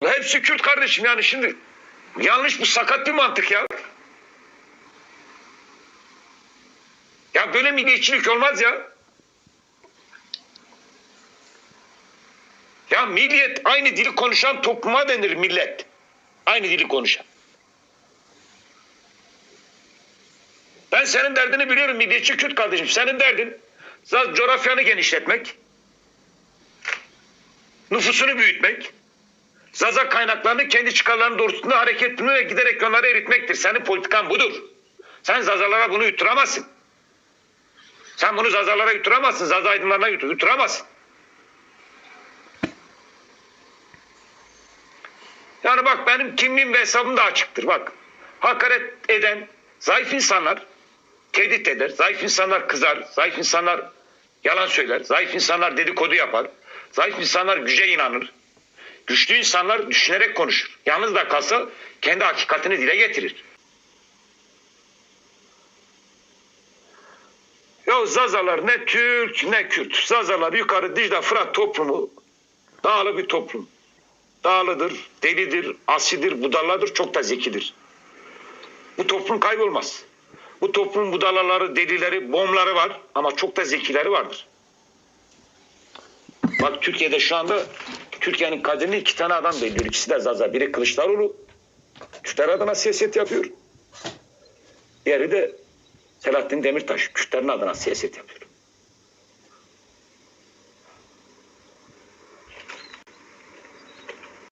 Hepsi Kürt kardeşim, yani şimdi yanlış, bu sakat bir mantık ya. Ya böyle milliyetçilik olmaz ya. Ya milliyet, aynı dili konuşan topluma denir millet. Aynı dili konuşan. Ben senin derdini biliyorum milliyetçi Kürt kardeşim. Senin derdin coğrafyanı genişletmek, nüfusunu büyütmek, Zaza kaynaklarını kendi çıkarlarının doğrultusunda hareket ettirmek ve giderek onları eritmektir. Senin politikan budur. Sen Zazalara bunu yutturamazsın. Sen bunu Zazalara yutturamazsın. Zaza aydınlarına yutturamazsın. Yani bak, benim kimliğim ve hesabım da açıktır. Bak, hakaret eden zayıf insanlar tehdit eder. Zayıf insanlar kızar. Zayıf insanlar yalan söyler. Zayıf insanlar dedikodu yapar. Zayıf insanlar güce inanır. Güçlü insanlar düşünerek konuşur. Yalnız da kalsa kendi hakikatini dile getirir. Ya Zazalar ne Türk ne Kürt. Zazalar yukarı Dicle Fırat toplumu dağlı bir toplum. Dağlıdır, delidir, asidir, budaladır, çok da zekidir. Bu toplum kaybolmaz. Bu toplumun budalaları, delileri, bomları var ama çok da zekileri vardır. Bak, Türkiye'de şu anda Türkiye'nin kaderini iki tane adam belirliyor. İkisi de Zaza. Biri Kılıçdaroğlu, Kürtler adına siyaset yapıyor. Diğeri de Selahattin Demirtaş, Kürtlerin adına siyaset yapıyor.